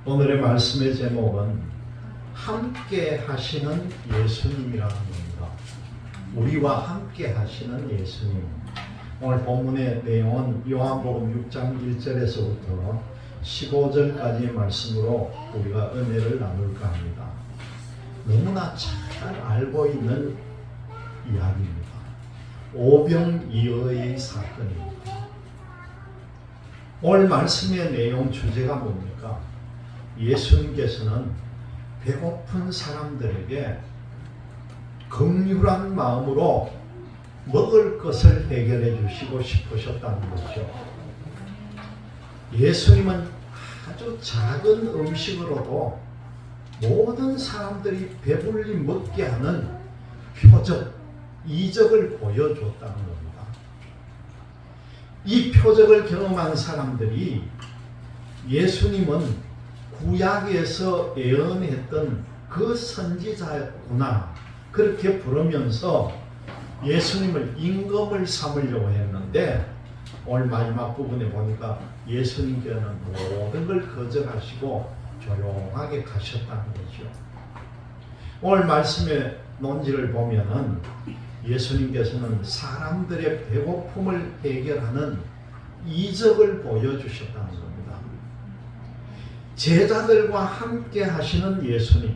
오늘의 말씀의 제목은 함께 하시는 예수님이라는 겁니다. 우리와 함께 하시는 예수님. 오늘 본문의 내용은 요한복음 6장 1절에서부터 15절까지의 말씀으로 우리가 은혜를 나눌까 합니다. 너무나 잘 알고 있는 이야기입니다. 오병이어의 사건입니다. 오늘 말씀의 내용 주제가 뭡니까? 예수님께서는 배고픈 사람들에게 긍휼한 마음으로 먹을 것을 해결해 주시고 싶으셨다는 거죠. 예수님은 아주 작은 음식으로도 모든 사람들이 배불리 먹게 하는 표적, 이적을 보여줬다는 겁니다. 이 표적을 경험한 사람들이 예수님은 구약에서 예언했던 그 선지자구나 그렇게 부르면서 예수님을 임금을 삼으려고 했는데 오늘 마지막 부분에 보니까 예수님께서는 모든 걸 거절하시고 조용하게 가셨다는 거죠. 오늘 말씀의 논지를 보면은 예수님께서는 사람들의 배고픔을 해결하는 이적을 보여주셨다는 겁니다. 제자들과 함께 하시는 예수님,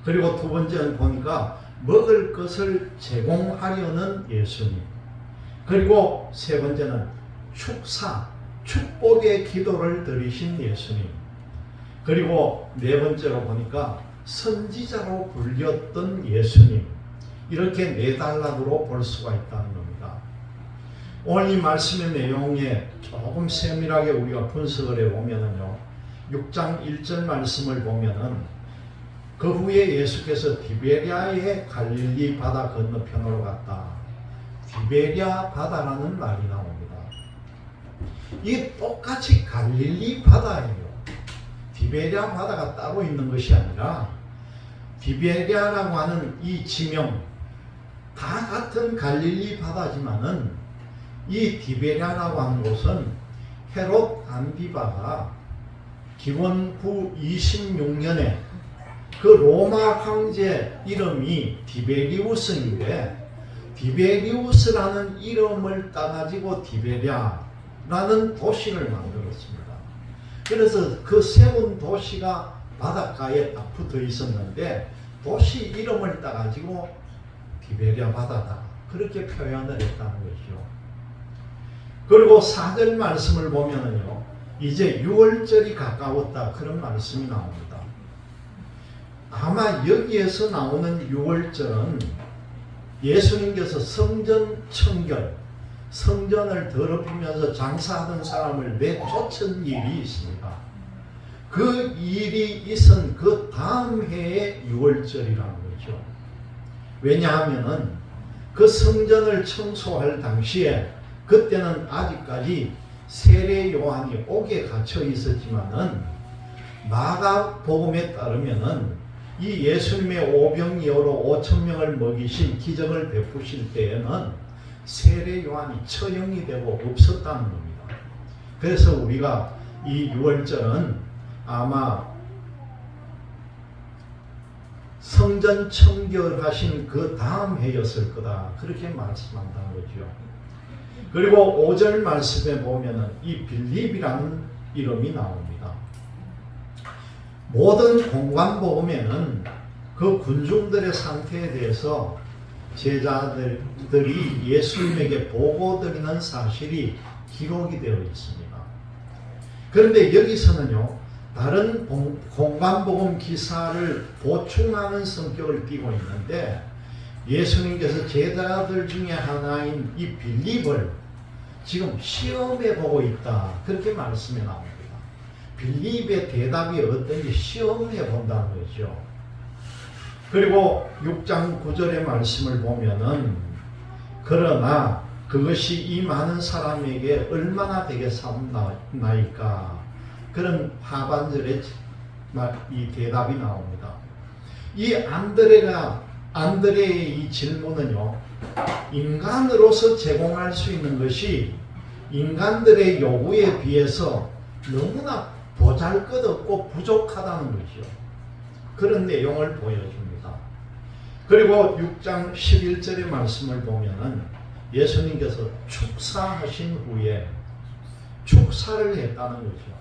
그리고 두 번째는 보니까 먹을 것을 제공하려는 예수님, 그리고 세 번째는 축사, 축복의 기도를 드리신 예수님, 그리고 네 번째로 보니까 선지자로 불렸던 예수님, 이렇게 네 단락으로 볼 수가 있다는 겁니다. 오늘 이 말씀의 내용에 조금 세밀하게 우리가 분석을 해보면요, 6장 1절 말씀을 보면은 그 후에 예수께서 디베랴의 갈릴리 바다 건너편으로 갔다. 디베랴 바다라는 말이 나옵니다. 이게 똑같이 갈릴리 바다예요. 디베랴 바다가 따로 있는 것이 아니라 디베랴라고 하는 이 지명 다 같은 갈릴리 바다지만은 이 디베랴라고 하는 곳은 헤롯 안디바가 기원후 26년에 그 로마 황제 이름이 디베리우스인데 디베리우스라는 이름을 따가지고 디베랴라는 도시를 만들었습니다. 그래서 그 세운 도시가 바닷가에 딱 붙어 있었는데 도시 이름을 따가지고 디베랴 바다다 그렇게 표현을 했다는 것이죠. 그리고 4절 말씀을 보면은요, 이제 6월절이 가까웠다 그런 말씀이 나옵니다. 아마 여기에서 나오는 6월절은 예수님께서 성전 청결, 성전을 더럽히면서 장사하던 사람을 내쫓은 일이 있습니다. 그 일이 있은 그 다음 해의 6월절이라는 거죠. 왜냐하면은 그 성전을 청소할 당시에 그때는 아직까지 세례 요한이 옥에 갇혀 있었지만은 마가복음에 따르면은 이 예수님의 오병이어로 5,000명을 먹이신 기적을 베푸실 때에는 세례 요한이 처형이 되고 없었다는 겁니다. 그래서 우리가 이 6월절은 아마 성전 청결하신 그 다음 해였을 거다 그렇게 말씀한다는 거죠. 그리고 5절 말씀에 보면은 이 빌립이라는 이름이 나옵니다. 모든 공관복음에는 그 군중들의 상태에 대해서 제자들이 예수님에게 보고드리는 사실이 기록이 되어 있습니다. 그런데 여기서는요, 다른 공관복음 기사를 보충하는 성격을 띠고 있는데 예수님께서 제자들 중에 하나인 이 빌립을 지금 시험해 보고 있다 그렇게 말씀이 나옵니다. 빌립의 대답이 어떤지 시험해 본다는 거죠. 그리고 6장 9절의 말씀을 보면은 그러나 그것이 이 많은 사람에게 얼마나 되겠사옵나이까 그런 하반절에 이 대답이 나옵니다. 이 안드레의 이 질문은요, 인간으로서 제공할 수 있는 것이 인간들의 요구에 비해서 너무나 보잘것없고 부족하다는 거죠. 그런 내용을 보여줍니다. 그리고 6장 11절의 말씀을 보면은 예수님께서 축사하신 후에 축사를 했다는 거죠.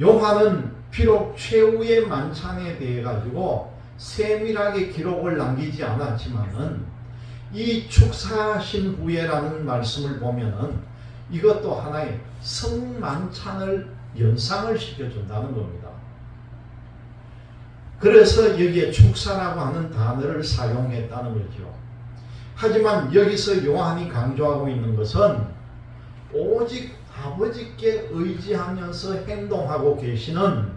요한은 비록 최후의 만찬에 대해 가지고 세밀하게 기록을 남기지 않았지만은 이 축사하신 후에라는 말씀을 보면은 이것도 하나의 성만찬을 연상을 시켜준다는 겁니다. 그래서 여기에 축사라고 하는 단어를 사용했다는 거죠. 하지만 여기서 요한이 강조하고 있는 것은 오직 아버지께 의지하면서 행동하고 계시는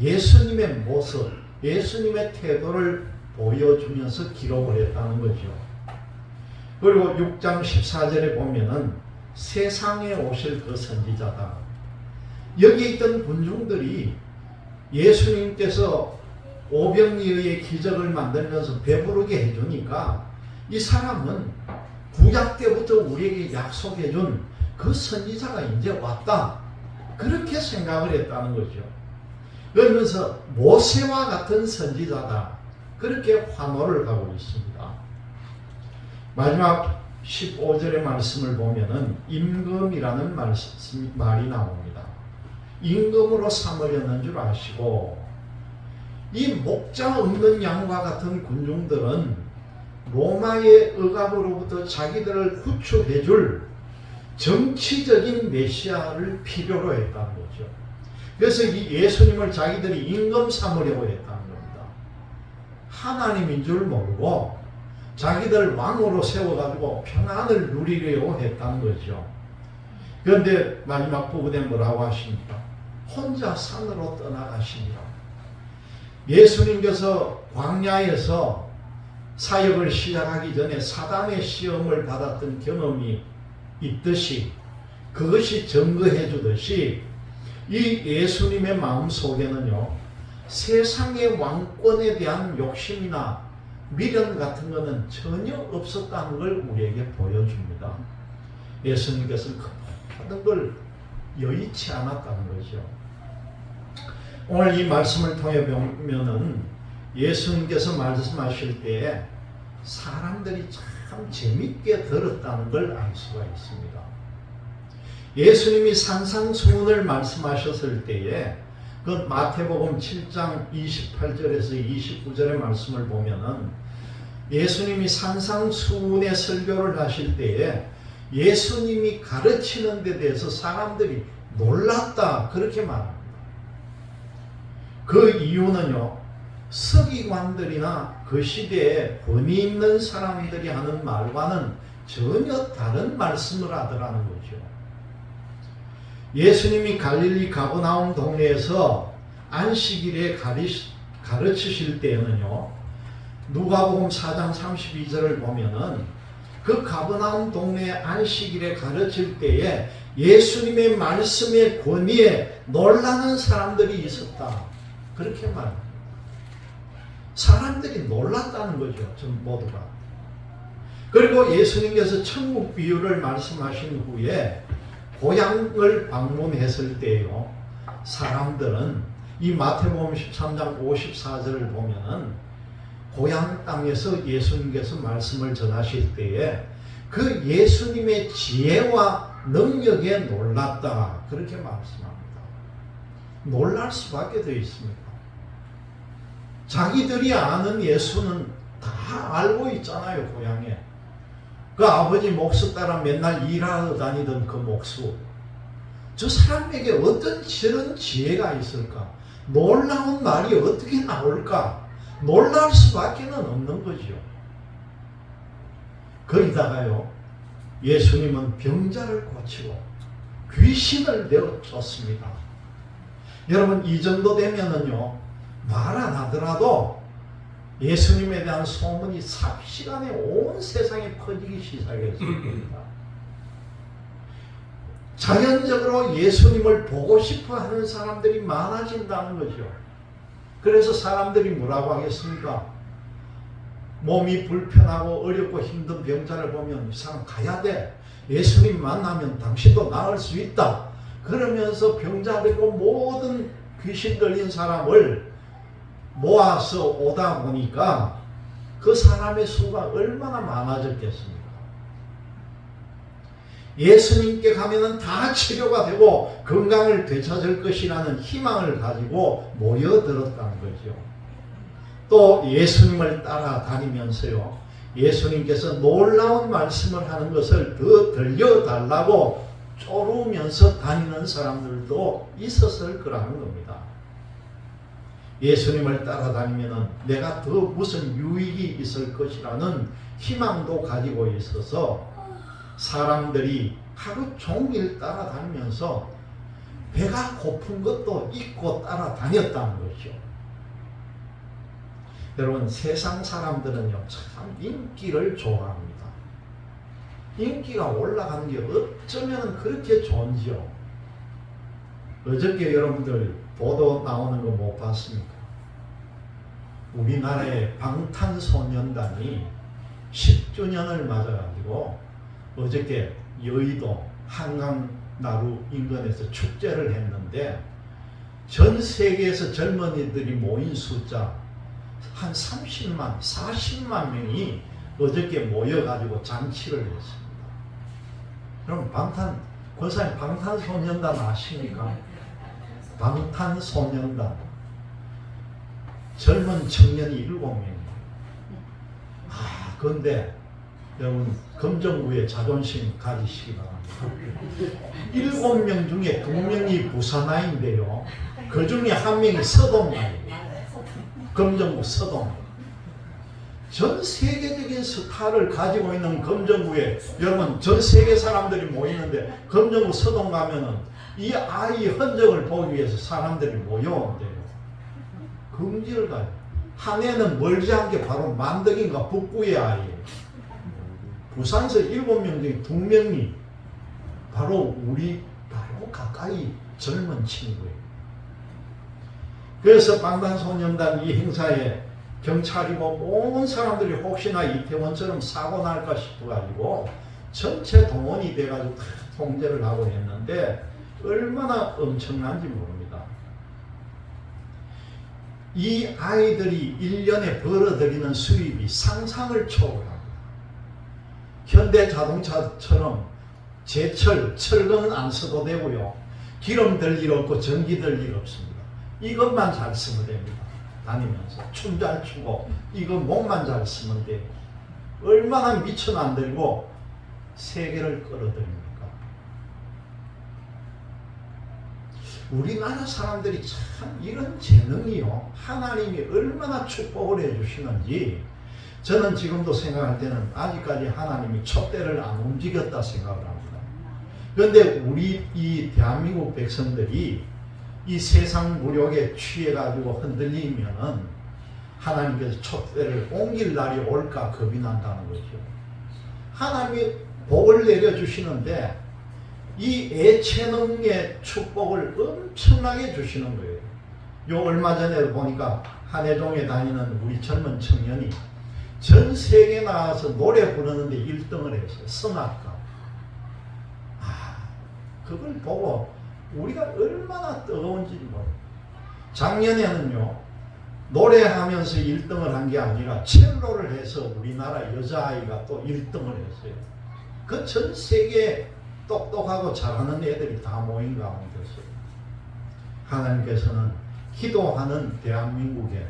예수님의 모습, 예수님의 태도를 보여주면서 기록을 했다는 거죠. 그리고 6장 14절에 보면은 세상에 오실 그 선지자다. 여기 있던 군중들이 예수님께서 오병이어의 기적을 만들면서 배부르게 해주니까 이 사람은 구약 때부터 우리에게 약속해준 그 선지자가 이제 왔다. 그렇게 생각을 했다는 거죠. 그러면서 모세와 같은 선지자다. 그렇게 환호를 하고 있습니다. 마지막 15절의 말씀을 보면은 임금이라는 말이 나옵니다. 임금으로 삼으려는 줄 아시고 이 목자 없는 양과 같은 군중들은 로마의 억압으로부터 자기들을 구출해 줄 정치적인 메시아를 필요로 했다는 거죠. 그래서 이 예수님을 자기들이 임금 삼으려고 했다는 겁니다. 하나님인 줄 모르고 자기들 왕으로 세워가지고 평안을 누리려고 했다는 거죠. 그런데 마지막 부분에 뭐라고 하십니까? 혼자 산으로 떠나가시니라. 예수님께서 광야에서 사역을 시작하기 전에 사단의 시험을 받았던 경험이 있듯이 그것이 증거해 주듯이 이 예수님의 마음속에는요 세상의 왕권에 대한 욕심이나 미련 같은 것은 전혀 없었다는 걸 우리에게 보여줍니다. 예수님께서는 그 모든 걸 여의치 않았다는 거죠. 오늘 이 말씀을 통해 보면은 예수님께서 말씀하실 때에 사람들이 참 재밌게 들었다는 걸 알 수가 있습니다. 예수님이 산상수훈을 말씀하셨을 때에 그 마태복음 7장 28절에서 29절의 말씀을 보면은 예수님이 산상수훈의 설교를 하실 때에 예수님이 가르치는 데 대해서 사람들이 놀랐다 그렇게 말합니다. 그 이유는요 서기관들이나 그 시대에 권위 있는 사람들이 하는 말과는 전혀 다른 말씀을 하더라는 거죠. 예수님이 갈릴리 가버나움 동네에서 안식일에 가르치실 때에는요 누가복음 4장 32절을 보면은 그 가버나움 동네 안식일에 가르칠 때에 예수님의 말씀의 권위에 놀라는 사람들이 있었다 그렇게 말합니다. 사람들이 놀랐다는 거죠. 전 모두가. 그리고 예수님께서 천국 비유를 말씀하신 후에 고향을 방문했을 때요 사람들은 이 마태복음 13장 54절을 보면은 고향 땅에서 예수님께서 말씀을 전하실 때에 그 예수님의 지혜와 능력에 놀랐다 그렇게 말씀합니다. 놀랄 수밖에 되어 있습니다. 자기들이 아는 예수는 다 알고 있잖아요. 고향에 그 아버지 몫을 따라 맨날 일하러 다니던 그 몫수 저 사람에게 어떤 저런 지혜가 있을까? 놀라운 말이 어떻게 나올까? 놀랄 수밖에 없는 거죠. 거기다가요 예수님은 병자를 고치고 귀신을 내어쫓습니다. 여러분 이 정도 되면은요 말 안 하더라도 예수님에 대한 소문이 삽시간에 온 세상에 퍼지기 시작했습니다. 자연적으로 예수님을 보고 싶어 하는 사람들이 많아진다는 거죠. 그래서 사람들이 뭐라고 하겠습니까? 몸이 불편하고 어렵고 힘든 병자를 보면 이 사람 가야 돼. 예수님 만나면 당신도 나을 수 있다. 그러면서 병자들과 모든 귀신 들린 사람을 모아서 오다 보니까 그 사람의 수가 얼마나 많아졌겠습니까? 예수님께 가면은 다 치료가 되고 건강을 되찾을 것이라는 희망을 가지고 모여들었다는 거죠. 또 예수님을 따라다니면서요, 예수님께서 놀라운 말씀을 하는 것을 더 들려달라고 쪼르면서 다니는 사람들도 있었을 거라는 겁니다. 예수님을 따라다니면 내가 더 무슨 유익이 있을 것이라는 희망도 가지고 있어서 사람들이 하루 종일 따라다니면서 배가 고픈 것도 잊고 따라다녔다는 것이죠. 여러분, 세상 사람들은요, 참 인기를 좋아합니다. 인기가 올라가는 게 어쩌면 그렇게 좋은지요. 어저께 여러분들 보도 나오는 거 못 봤습니까? 우리나라의 방탄소년단이 10주년을 맞아가지고 어저께 여의도 한강나루 인근에서 축제를 했는데 전 세계에서 젊은이들이 모인 숫자 한 30만, 40만 명이 어저께 모여가지고 잔치를 했습니다. 그럼 권사님 방탄소년단 아십니까? 방탄소년단 젊은 청년이 7명이에요. 그런데 여러분, 검정구의 자존심 가지시기 바랍니다. 7명 중에 2명이 부산아인데요, 그 중에 1명이 서동아예요. 검정구 서동. 전 세계적인 스타를 가지고 있는 검정구에, 여러분, 전 세계 사람들이 모이는데 검정구 서동 가면은 이 아이의 흔적을 보기 위해서 사람들이 모여온대요. 금지를 가요. 한 해는 멀지 않게 바로 만덕인가 북구의 아이예요. 부산에서 7명 중에 2명이 바로 가까이 젊은 친구예요. 그래서 방탄소년단 이 행사에 경찰이고 온 사람들이 혹시나 이태원처럼 사고 날까 싶어가지고 전체 동원이 돼가지고 통제를 하고 했는데 얼마나 엄청난지 모릅니다. 이 아이들이 1년에 벌어들이는 수입이 상상을 초월합니다. 현대자동차처럼 제철, 철거는 안 써도 되고요, 기름 들 일 없고 전기 들 일 없습니다. 이것만 잘 쓰면 됩니다. 다니면서 춤 잘 추고 이거 몸만 잘 쓰면 돼요. 얼마나 미쳐 만들고 세계를 끌어들입니까? 우리나라 사람들이 참 이런 재능이요, 하나님이 얼마나 축복을 해주시는지 저는 지금도 생각할 때는 아직까지 하나님이 촛대를 안 움직였다 생각을 합니다. 그런데 우리 이 대한민국 백성들이 이 세상 무력에 취해가지고 흔들리면은 하나님께서 촛대를 옮길 날이 올까 겁이 난다는 거죠. 하나님이 복을 내려주시는데 이 애체능의 축복을 엄청나게 주시는 거예요. 요 얼마 전에 보니까 한해종에 다니는 우리 젊은 청년이 전 세계에 나가서 노래 부르는데 1등을 했어요. 성악가. 그걸 보고 우리가 얼마나 뜨거운지 모릅니다. 작년에는요, 노래하면서 1등을 한 게 아니라 첼로를 해서 우리나라 여자아이가 또 1등을 했어요. 그 전 세계에 똑똑하고 잘하는 애들이 다 모인 가운데서 하나님께서는 기도하는 대한민국에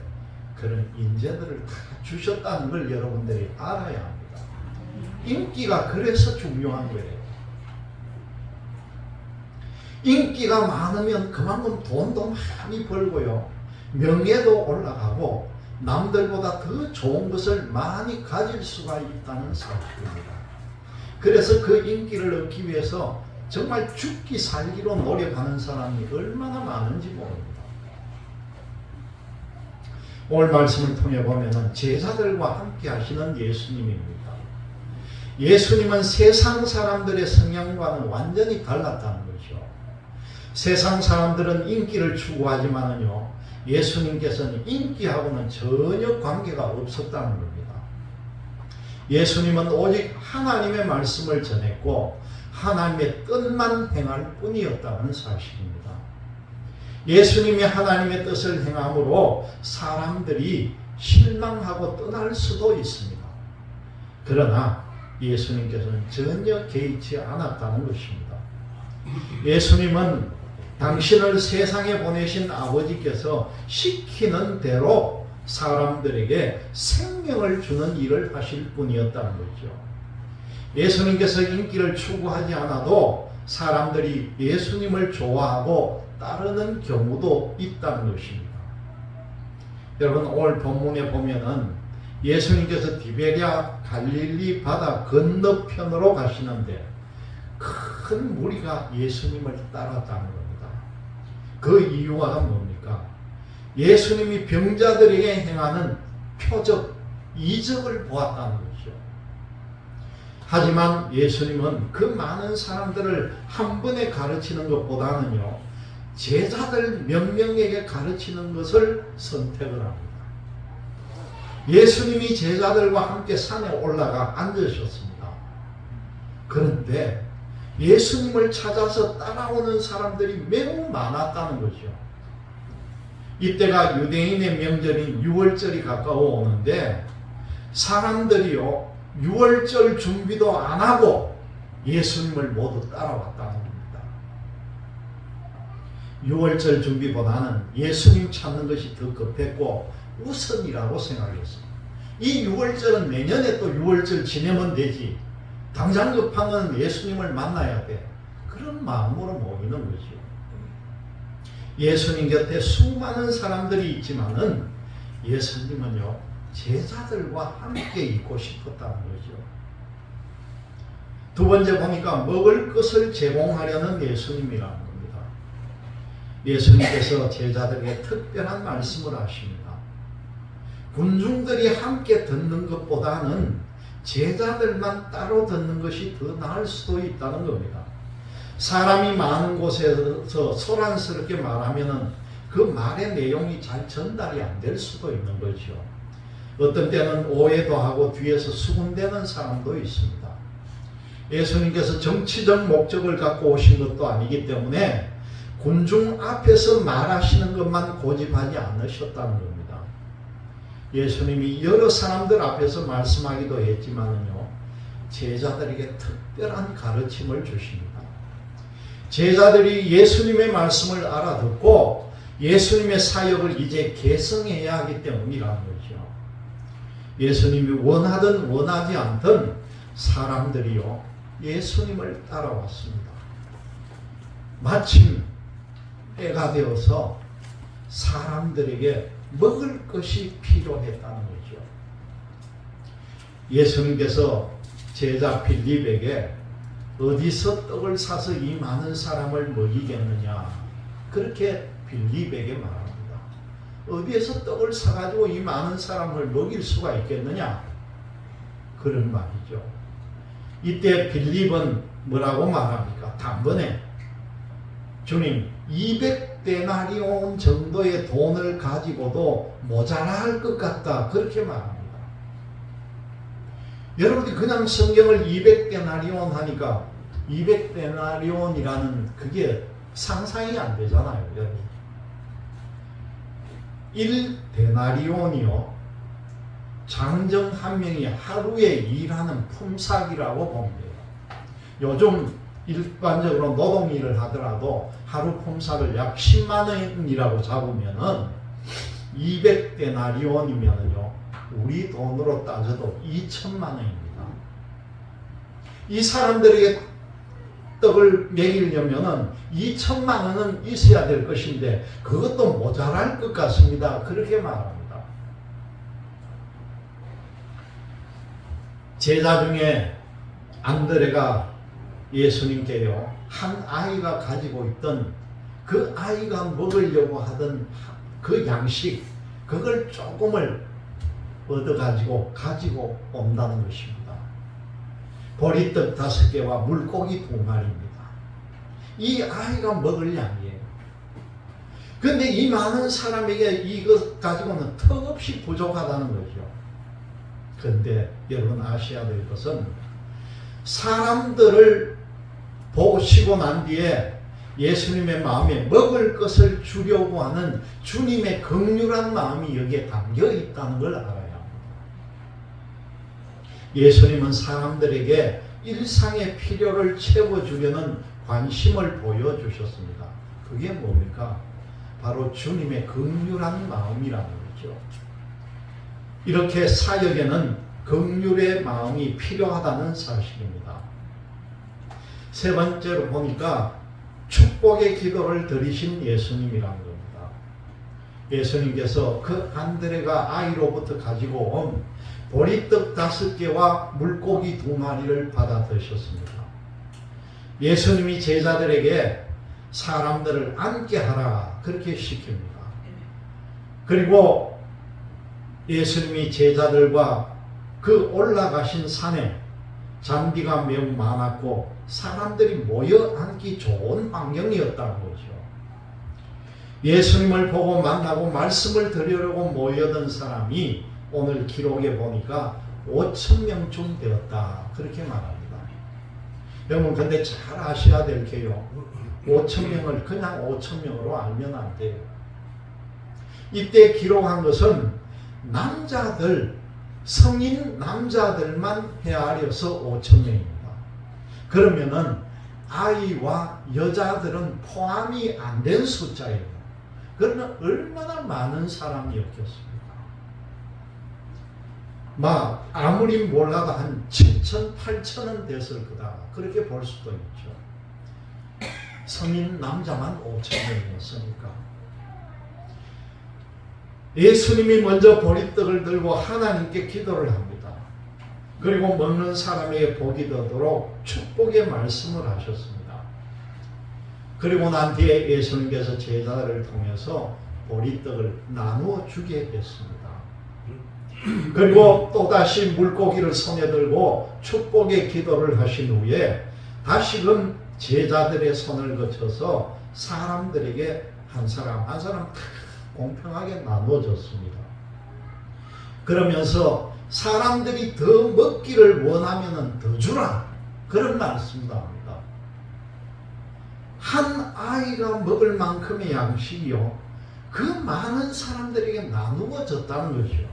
그런 인재들을 다 주셨다는 걸 여러분들이 알아야 합니다. 인기가 그래서 중요한 거예요. 인기가 많으면 그만큼 돈도 많이 벌고요, 명예도 올라가고 남들보다 더 좋은 것을 많이 가질 수가 있다는 사실입니다. 그래서 그 인기를 얻기 위해서 정말 죽기 살기로 노력하는 사람이 얼마나 많은지 모릅니다. 오늘 말씀을 통해 보면 제자들과 함께 하시는 예수님입니다. 예수님은 세상 사람들의 성향과는 완전히 달랐다는 거죠. 세상 사람들은 인기를 추구하지만은요, 예수님께서는 인기하고는 전혀 관계가 없었다는 겁니다. 예수님은 오직 하나님의 말씀을 전했고 하나님의 뜻만 행할 뿐이었다는 사실입니다. 예수님이 하나님의 뜻을 행함으로 사람들이 실망하고 떠날 수도 있습니다. 그러나 예수님께서는 전혀 개의치 않았다는 것입니다. 예수님은 당신을 세상에 보내신 아버지께서 시키는 대로 사람들에게 생명을 주는 일을 하실 뿐이었다는 거죠. 예수님께서 인기를 추구하지 않아도 사람들이 예수님을 좋아하고 따르는 경우도 있다는 것입니다. 여러분, 오늘 본문에 보면은 예수님께서 디베랴 갈릴리 바다 건너편으로 가시는데 큰 무리가 예수님을 따랐다는 겁니다. 그 이유가 뭡니까? 예수님이 병자들에게 행하는 표적, 이적을 보았다는 거죠. 하지만 예수님은 그 많은 사람들을 한 번에 가르치는 것보다는요, 제자들 몇 명에게 가르치는 것을 선택을 합니다. 예수님이 제자들과 함께 산에 올라가 앉으셨습니다. 그런데 예수님을 찾아서 따라오는 사람들이 매우 많았다는 거죠. 이때가 유대인의 명절인 유월절이 가까워 오는데 사람들이요, 유월절 준비도 안 하고 예수님을 모두 따라왔다는 겁니다. 유월절 준비보다는 예수님 찾는 것이 더 급했고 우선이라고 생각했습니다. 이 유월절은 내년에 또 유월절 지내면 되지, 당장 급한 건 예수님을 만나야 돼, 그런 마음으로 모이는 거죠. 예수님 곁에 수많은 사람들이 있지만은 예수님은요, 제자들과 함께 있고 싶었다는 거죠. 두 번째 보니까 먹을 것을 제공하려는 예수님이라는 겁니다. 예수님께서 제자들에게 특별한 말씀을 하십니다. 군중들이 함께 듣는 것보다는 제자들만 따로 듣는 것이 더 나을 수도 있다는 겁니다. 사람이 많은 곳에서 소란스럽게 말하면은 그 말의 내용이 잘 전달이 안 될 수도 있는 거죠. 어떤 때는 오해도 하고 뒤에서 수군대는 사람도 있습니다. 예수님께서 정치적 목적을 갖고 오신 것도 아니기 때문에 군중 앞에서 말하시는 것만 고집하지 않으셨다는 겁니다. 예수님이 여러 사람들 앞에서 말씀하기도 했지만요, 제자들에게 특별한 가르침을 주십니다. 제자들이 예수님의 말씀을 알아듣고 예수님의 사역을 이제 계승해야 하기 때문이라는 거죠. 예수님이 원하든 원하지 않든 사람들이요, 예수님을 따라왔습니다. 마침 때가 되어서 사람들에게 먹을 것이 필요했다는 거죠. 예수님께서 제자 빌립에게 어디서 떡을 사서 이 많은 사람을 먹이겠느냐, 그렇게 빌립에게 말합니다. 어디에서 떡을 사가지고 이 많은 사람을 먹일 수가 있겠느냐, 그런 말이죠. 이때 빌립은 뭐라고 말합니까? 단번에 주님, 200데나리온 정도의 돈을 가지고도 모자랄 것 같다, 그렇게 말합니다. 여러분들이 그냥 성경을 200데나리온 하니까 200데나리온이라는 그게 상상이 안 되잖아요, 여러분. 1데나리온이요, 장정 한 명이 하루에 일하는 품삯이라고 보면 돼요. 요즘 일반적으로 노동일을 하더라도 하루 품삯을 약 10만 원이라고 잡으면은 200데나리온이면은요, 우리 돈으로 따져도 2천만 원입니다. 이 사람들에게 떡을 먹이려면은 2천만 원은 있어야 될 것인데 그것도 모자랄 것 같습니다, 그렇게 말합니다. 제자 중에 안드레가 예수님께요, 한 아이가 가지고 있던 그 아이가 먹으려고 하던 그 양식, 그걸 조금을 얻어가지고 가지고 온다는 것입니다. 보리떡 5개와 물고기 2마리입니다. 이 아이가 먹을 양이에요. 그런데 이 많은 사람에게 이것 가지고는 턱없이 부족하다는 거죠. 그런데 여러분 아셔야 될 것은 사람들을 보시고 난 뒤에 예수님의 마음에 먹을 것을 주려고 하는 주님의 긍휼한 마음이 여기에 담겨 있다는 걸 알아야 합니다. 예수님은 사람들에게 일상의 필요를 채워주려는 관심을 보여주셨습니다. 그게 뭡니까? 바로 주님의 긍휼한 마음이라는 거죠. 이렇게 사역에는 긍휼의 마음이 필요하다는 사실입니다. 세 번째로 보니까 축복의 기도를 드리신 예수님이라는 겁니다. 예수님께서 그 안드레가 아이로부터 가지고 온 보리떡 5개와 물고기 2마리를 받아 드셨습니다. 예수님이 제자들에게 사람들을 앉게 하라 그렇게 시킵니다. 그리고 예수님이 제자들과 그 올라가신 산에 잔디가 매우 많았고 사람들이 모여 앉기 좋은 환경이었다는 거죠. 예수님을 보고 만나고 말씀을 드리려고 모여든 사람이 오늘 기록에 보니까 5,000명쯤 되었다 그렇게 말합니다. 여러분 근데 잘 아셔야 될 게요, 5,000명을 그냥 5,000명으로 알면 안 돼요. 이때 기록한 것은 남자들, 성인 남자들만 헤아려서 5,000명입니다. 그러면은 아이와 여자들은 포함이 안 된 숫자예요. 그러면 얼마나 많은 사람이었겠습니까? 아무리 몰라도 한 7,000, 8,000은 됐을 거다 그렇게 볼 수도 있죠. 성인 남자만 5,000명이었으니까. 예수님이 먼저 보리떡을 들고 하나님께 기도를 합니다. 그리고 먹는 사람에게 복이 되도록 축복의 말씀을 하셨습니다. 그리고 난 뒤에 예수님께서 제자들을 통해서 보리떡을 나누어 주게 했습니다. 그리고 또다시 물고기를 손에 들고 축복의 기도를 하신 후에 다시금 제자들의 손을 거쳐서 사람들에게 한 사람 한 사람 공평하게 나누어졌습니다. 그러면서 사람들이 더 먹기를 원하면 더 주라 그런 말씀도 합니다. 한 아이가 먹을 만큼의 양식이요, 그 많은 사람들에게 나누어졌다는 거죠.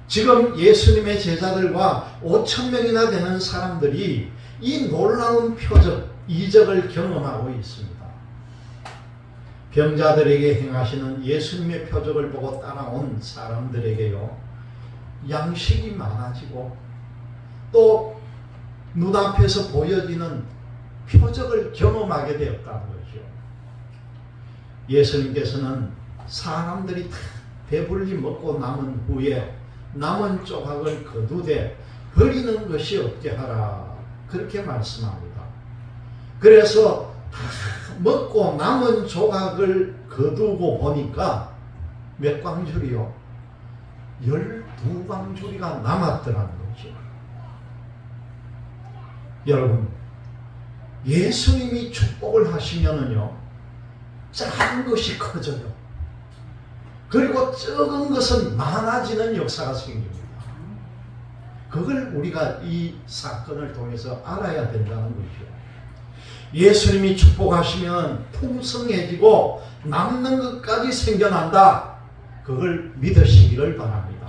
지금 예수님의 제자들과 5,000명이나 되는 사람들이 이 놀라운 표적, 이적을 경험하고 있습니다. 병자들에게 행하시는 예수님의 표적을 보고 따라온 사람들에게요, 양식이 많아지고 또 눈앞에서 보여지는 표적을 경험하게 되었다는 거죠. 예수님께서는 사람들이 다 배불리 먹고 남은 후에 남은 조각을 거두되 버리는 것이 없게 하라 그렇게 말씀합니다. 그래서 다 먹고 남은 조각을 거두고 보니까 몇 광줄이요? 12광줄이가 남았더라는 거죠. 여러분, 예수님이 축복을 하시면은요, 작은 것이 커져요. 그리고 적은 것은 많아지는 역사가 생깁니다. 그걸 우리가 이 사건을 통해서 알아야 된다는 거죠. 예수님이 축복하시면 풍성해지고 남는 것까지 생겨난다. 그걸 믿으시기를 바랍니다.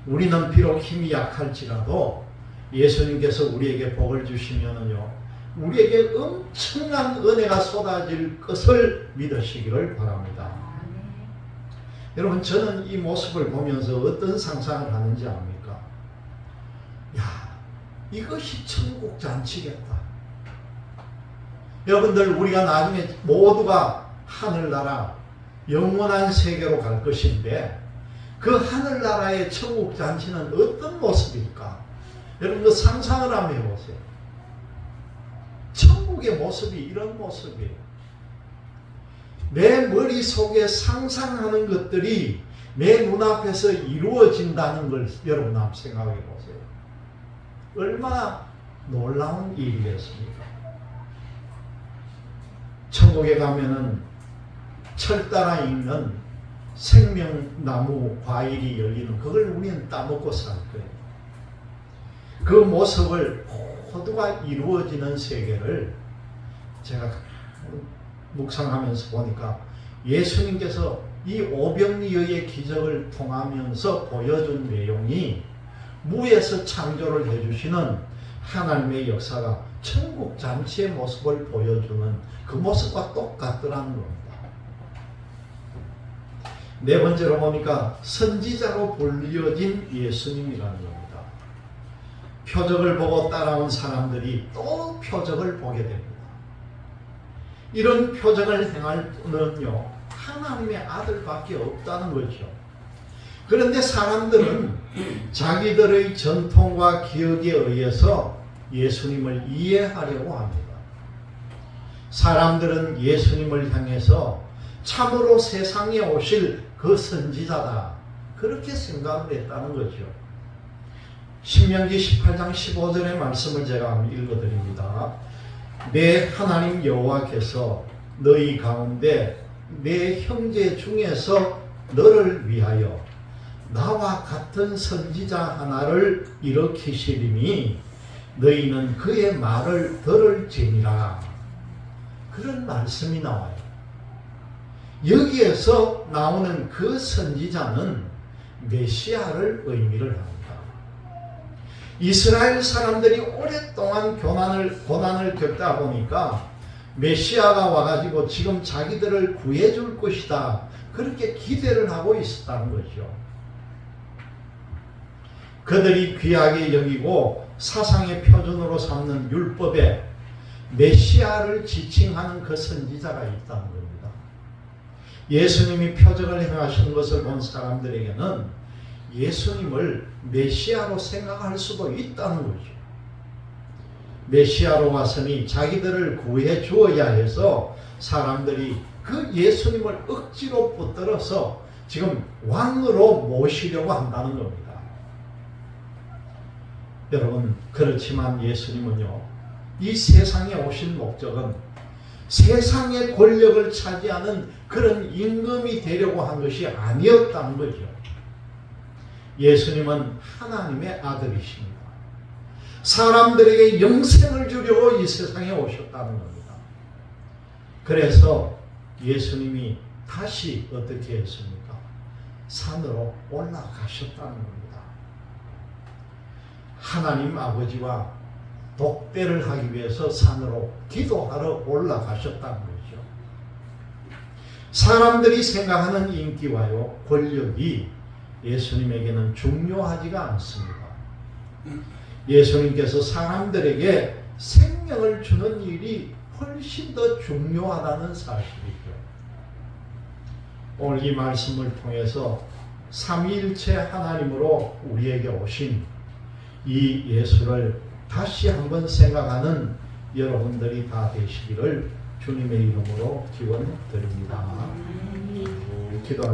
우리는 비록 힘이 약할지라도 예수님께서 우리에게 복을 주시면은요, 우리에게 엄청난 은혜가 쏟아질 것을 믿으시기를 바랍니다. 여러분, 저는 이 모습을 보면서 어떤 상상을 하는지 압니까? 야, 이것이 천국 잔치겠다. 여러분들, 우리가 나중에 모두가 하늘나라 영원한 세계로 갈 것인데 그 하늘나라의 천국 잔치는 어떤 모습일까? 여러분, 그 상상을 한번 해보세요. 천국의 모습이 이런 모습이에요. 내 머릿속에 상상하는 것들이 내 눈앞에서 이루어진다는 걸 여러분 한번 생각해 보세요. 얼마나 놀라운 일이겠습니까? 천국에 가면은 철 따라 있는 생명나무 과일이 열리는 그걸 우리는 따먹고 살 거예요. 그 모습을 호두가 이루어지는 세계를 제가 묵상하면서 보니까 예수님께서 이 오병이어의 기적을 통하면서 보여준 내용이 무에서 창조를 해주시는 하나님의 역사가 천국 잔치의 모습을 보여주는 그 모습과 똑같더라는 겁니다. 네 번째로 보니까 선지자로 불리어진 예수님이라는 겁니다. 표적을 보고 따라온 사람들이 또 표적을 보게 됩니다. 이런 표적을 행할 분은요, 하나님의 아들밖에 없다는 거죠. 그런데 사람들은 자기들의 전통과 기억에 의해서 예수님을 이해하려고 합니다. 사람들은 예수님을 향해서 참으로 세상에 오실 그 선지자다, 그렇게 생각을 했다는 거죠. 신명기 18장 15절의 말씀을 제가 한번 읽어드립니다. 내 하나님 여호와께서 너희 가운데 내 형제 중에서 너를 위하여 나와 같은 선지자 하나를 일으키시리니 너희는 그의 말을 들을지니라. 그런 말씀이 나와요. 여기에서 나오는 그 선지자는 메시아를 의미를 합니다. 이스라엘 사람들이 오랫동안 고난을 겪다 보니까 메시아가 와가지고 지금 자기들을 구해줄 것이다, 그렇게 기대를 하고 있었다는 거죠. 그들이 귀하게 여기고 사상의 표준으로 삼는 율법에 메시아를 지칭하는 그 선지자가 있다는 겁니다. 예수님이 표적을 행하시는 것을 본 사람들에게는 예수님을 메시아로 생각할 수도 있다는 거죠. 메시아로 왔으니 자기들을 구해 주어야 해서 사람들이 그 예수님을 억지로 붙들어서 지금 왕으로 모시려고 한다는 겁니다. 여러분, 그렇지만 예수님은요, 이 세상에 오신 목적은 세상의 권력을 차지하는 그런 임금이 되려고 한 것이 아니었다는 거죠. 예수님은 하나님의 아들이십니다. 사람들에게 영생을 주려고 이 세상에 오셨다는 겁니다. 그래서 예수님이 다시 어떻게 했습니까? 산으로 올라가셨다는 겁니다. 하나님 아버지와 독대를 하기 위해서 산으로 기도하러 올라가셨다는 거죠. 사람들이 생각하는 인기와요, 권력이 예수님에게는 중요하지가 않습니다. 예수님께서 사람들에게 생명을 주는 일이 훨씬 더 중요하다는 사실이죠. 오늘 이 말씀을 통해서 삼위일체 하나님으로 우리에게 오신 이 예수를 다시 한번 생각하는 여러분들이 다 되시기를 주님의 이름으로 기원드립니다. 기도합니다.